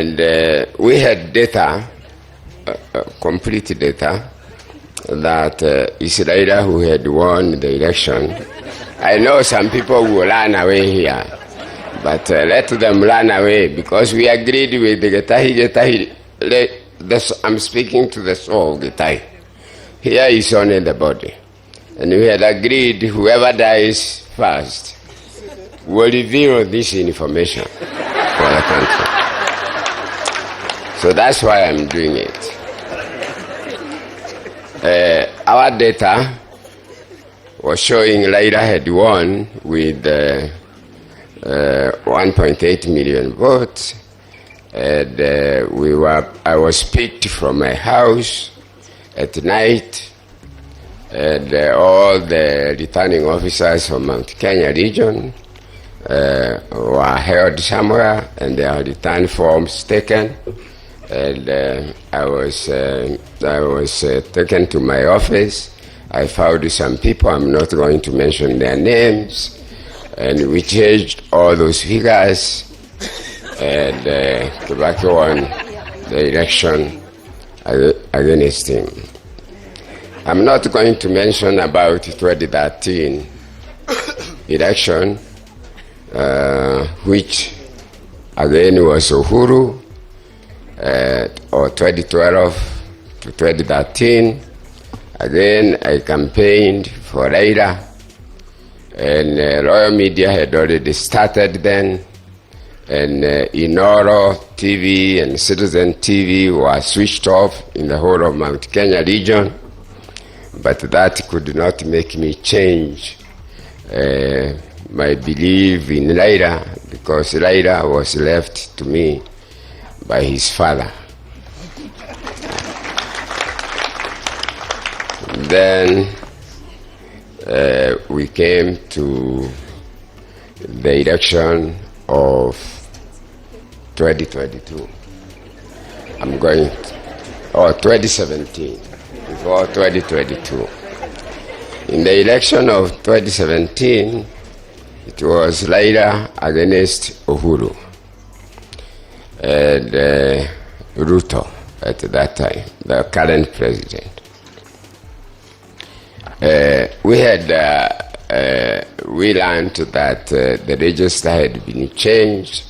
And we had data, complete data, that it's Raila who had won the election. I know some people will run away here, but let them run away, because we agreed with the Getahi. I'm speaking to the soul of Getahi. Here is only the body. And we had agreed whoever dies first will reveal this information for the country. So that's why I'm doing it. Our data was showing Raila had won with 1.8 million votes. And I was picked from my house at night, and all the returning officers from Mount Kenya region were held somewhere, and their return forms taken. And I was taken to my office. I found some people, I'm not going to mention their names, and we changed all those figures, and Kibaki won the election against him. I'm not going to mention about 2013 election, which again was Uhuru, or 2012 to 2013. Again, I campaigned for Raila, and Royal Media had already started then, and Inoro TV and CitizenTV were switched off in the whole of Mount Kenya region, but that could not make me change my belief in Raila, because Raila was left to me by his father. Then we came to the election of 2022. 2017, before 2022. In the election of 2017, it was Raila against Uhuru and Ruto at that time, the current president. We learned that the register had been changed.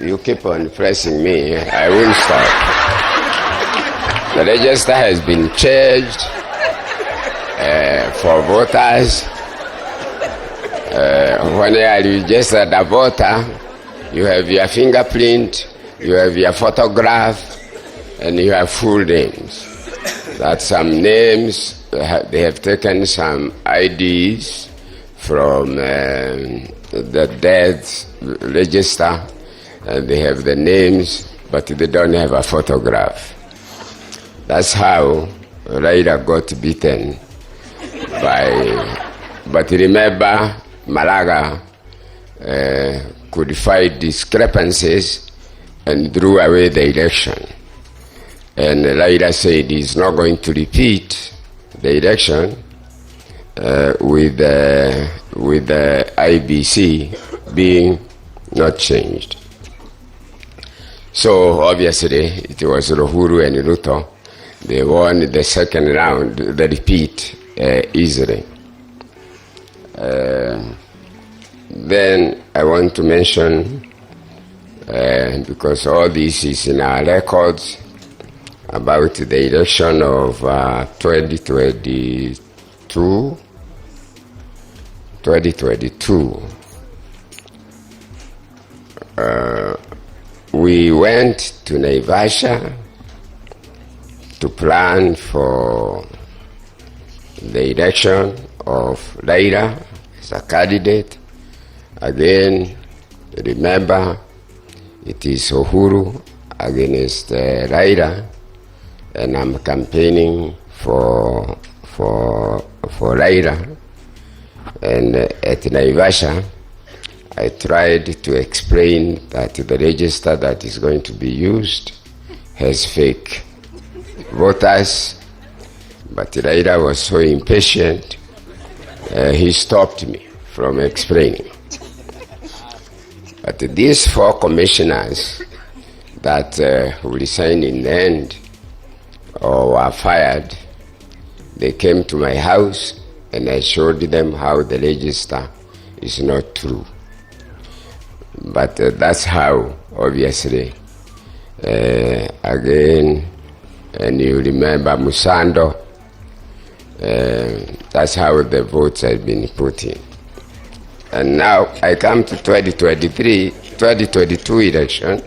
You keep on pressing me, I won't stop. The register has been changed for voters. When you are registered a voter, you have your fingerprint, you have your photograph, and you have full names. That's some names. They have taken some IDs from the death register, and they have the names, but they don't have a photograph. That's how Raila got beaten by. But remember, Malaga codified discrepancies and drew away the election. And Raila said he's not going to repeat the election with the IBC being not changed. So obviously it was Uhuru and Ruto. They won the second round, the repeat, easily. Then I want to mention, because all this is in our records, about the election of 2022. We went to Naivasha to plan for the election of Raila as a candidate. Again, remember, it is Uhuru against Raila, and I'm campaigning for Raila. And at Naivasha, I tried to explain that the register that is going to be used has fake voters, but Raila was so impatient, he stopped me from explaining. But these 4 commissioners that who resigned in the end or were fired, they came to my house and I showed them how the register is not true. But that's how, obviously, again, and you remember Musando, that's how the votes have been put in. And now I come to 2022 election,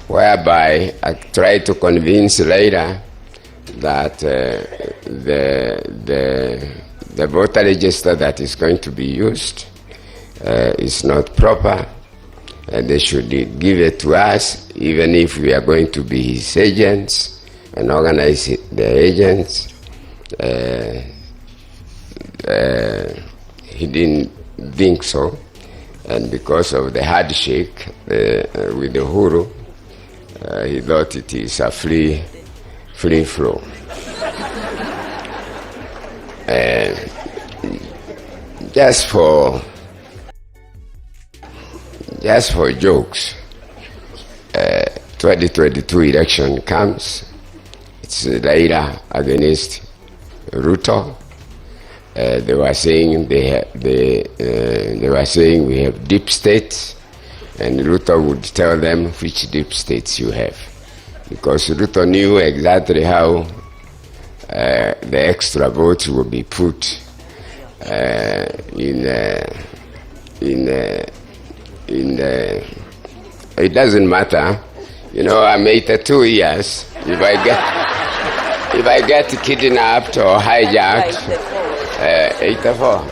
whereby I try to convince Raila that the voter register that is going to be used is not proper, and they should give it to us, even if we are going to be his agents and organize the agents. He didn't think so, and because of the handshake with the Uhuru, he thought it is a free flow. Just for jokes, 2022 election comes. It's Raila against Ruto. They were saying they were saying we have deep states, and Ruto would tell them which deep states you have, because Ruto knew exactly how the extra votes will be put it doesn't matter. You know, I'm 82 years. If I get kidnapped or hijacked, 84.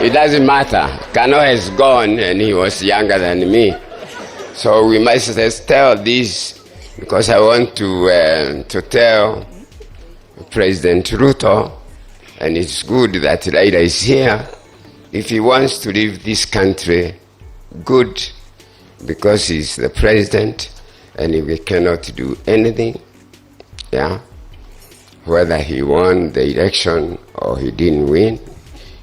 It doesn't matter. Kano has gone and he was younger than me. So we must just tell this, because I want to tell President Ruto, and it's good that Raila is here, if he wants to leave this country, good, because he's the president and we cannot do anything, yeah? Whether he won the election or he didn't win,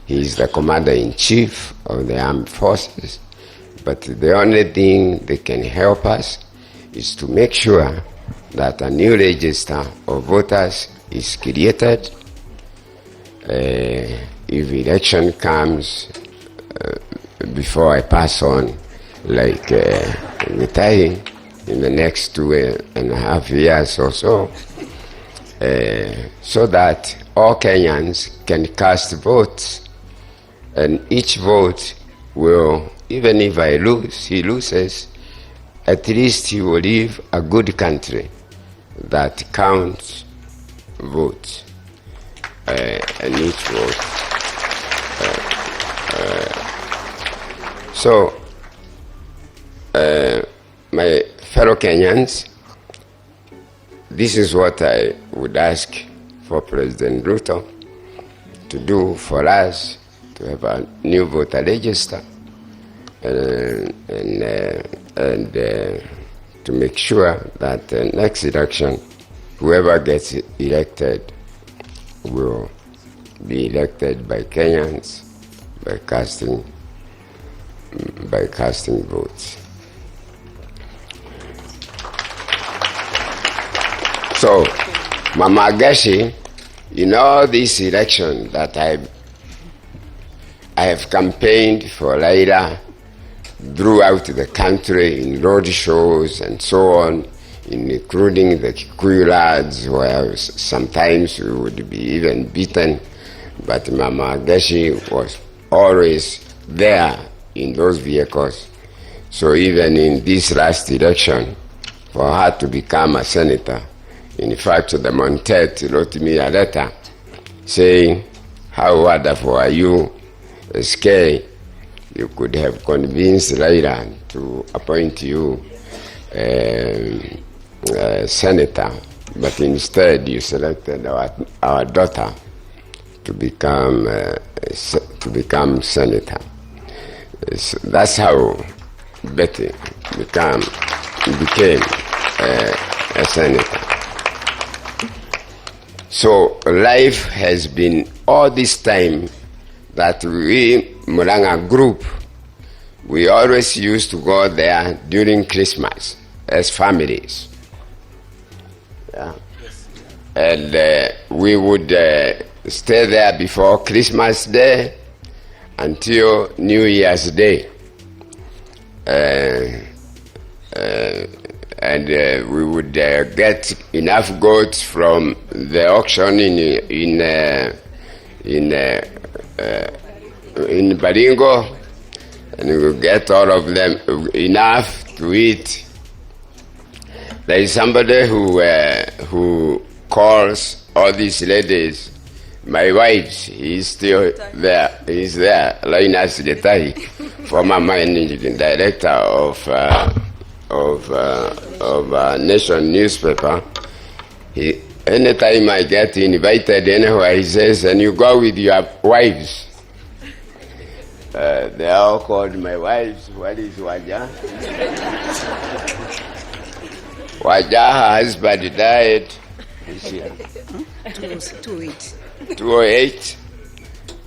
he's the commander-in-chief of the armed forces. But the only thing that can help us is to make sure that a new register of voters is created. If election comes before I pass on, like retiring in the next 2.5 years or so, so that all Kenyans can cast votes, and each vote will, even if I lose, he loses, at least he will leave a good country that counts votes, and each vote. So, my fellow Kenyans, this is what I would ask for President Ruto to do for us, to have a new voter register, and to make sure that the next election, whoever gets elected will be elected by Kenyans by casting votes. So, Mama Gashi, in all this election that I have campaigned for Raila throughout the country in road shows and so on, including the Kikuyu lads, where sometimes we would be even beaten, but Mama Gashi was always there in those vehicles. So even in this last election, for her to become a senator, in fact, the Montet wrote me a letter saying, how wonderful are you, SK, you could have convinced Raila to appoint you senator, but instead you selected our daughter to become senator. So that's how Betty became a senator. So life has been all this time that we, Muranga group, we always used to go there during Christmas as families. Yeah. And we would stay there before Christmas Day until New Year's Day. And we would get enough goats from the auction in Balingo, and we would get all of them enough to eat. There is somebody who calls all these ladies my wives. He's still there. He's there. Linus Getahi, former managing director of Nation newspaper. Anytime I get invited anywhere, he says, "And you go with your wives." They all called my wives. What is Waja? Waja, her husband died this year. 208.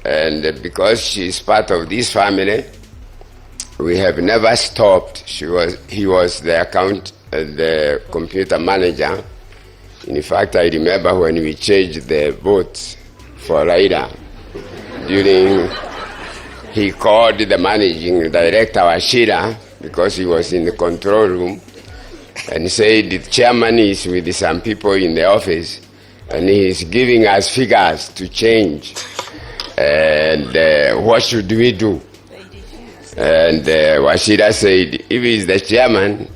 And because she's part of this family, we have never stopped. He was the computer manager. In fact, I remember when we changed the votes for Raila. He called the managing director, Ashira, because he was in the control room, and said the chairman is with some people in the office, and he's giving us figures to change. And what should we do? And Washida said, if he's the chairman,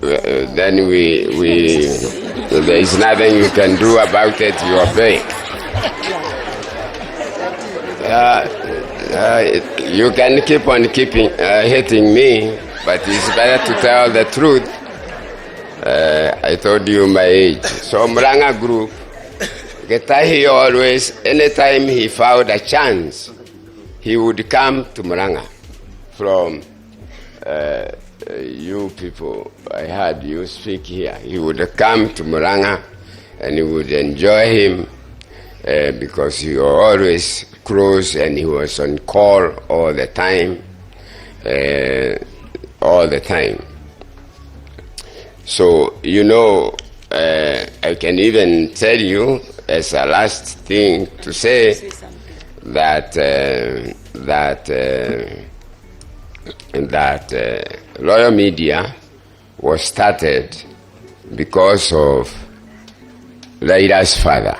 then there is nothing you can do about it, you obey. You can keep on hating me, but it's better to tell the truth. I told you my age. So Muranga group, Getahi always, anytime he found a chance, he would come to Muranga. From you people, I heard you speak here. He would come to Muranga and he would enjoy him because he was always close and he was on call all the time. So, you know, I can even tell you as a last thing to say that Royal Media was started because of Raila's father.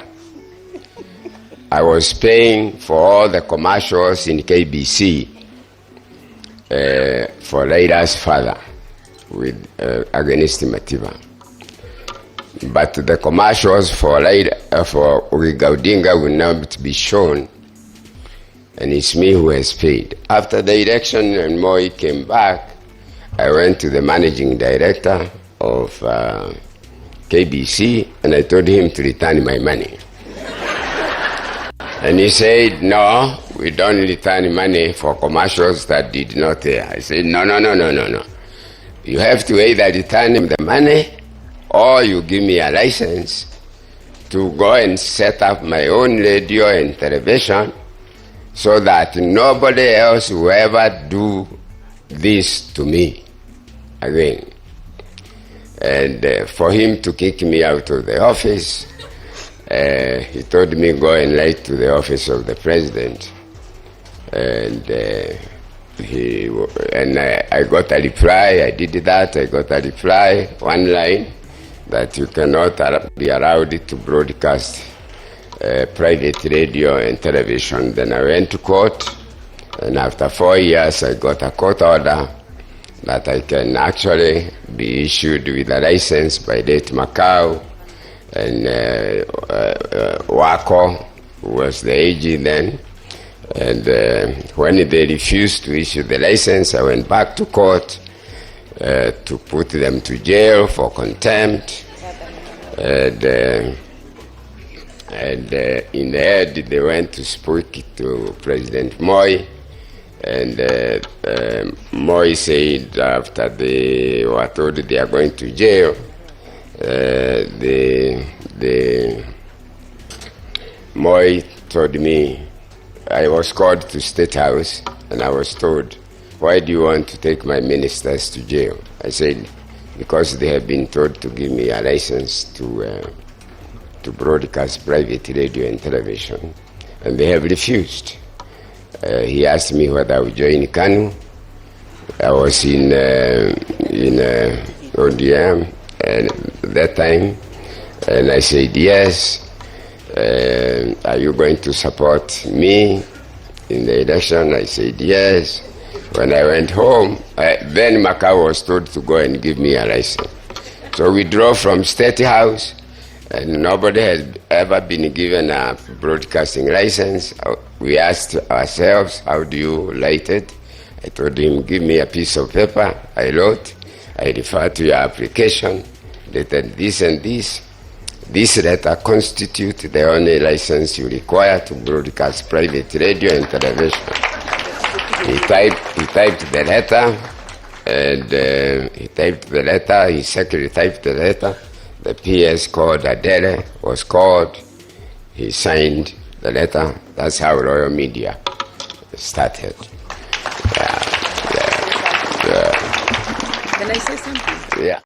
I was paying for all the commercials in KBC for Raila's father with against Mativa. But the commercials for Raila, for Gaudinga will not be shown, and it's me who has paid. After the election and Moi came back, I went to the managing director of KBC and I told him to return my money. And he said, no, we don't return money for commercials that did not air. I said, no. You have to either return him the money or you give me a license to go and set up my own radio and television so that nobody else will ever do this to me again. And for him to kick me out of the office, he told me go and write to the office of the president. And I got a reply. I did that. I got a reply, one line, that you cannot be allowed to broadcast private radio and television. Then I went to court, and after 4 years I got a court order that I can actually be issued with a license by late Macau and Wako, who was the AG then. And when they refused to issue the license, I went back to court to put them to jail for contempt. And in the end, they went to speak to President Moi. And Moi said after they were told they are going to jail, Moi told me, I was called to State House and I was told, why do you want to take my ministers to jail? I said, because they have been told to give me a license to broadcast private radio and television, and they have refused. He asked me whether I would join KANU. I was in ODM at that time, and I said yes. Are you going to support me in the election? I said yes. When I went home, then Machakos was told to go and give me a license. So we drove from State House, and nobody has ever been given a broadcasting license. We asked ourselves, how do you light it? I told him, give me a piece of paper. I wrote, I refer to your application, dated this and this. This letter constitutes the only license you require to broadcast private radio and television. He typed the letter, and his secretary typed the letter. The PS called Adele was called. He signed the letter. That's how Royal Media started. Can I say something? Yeah.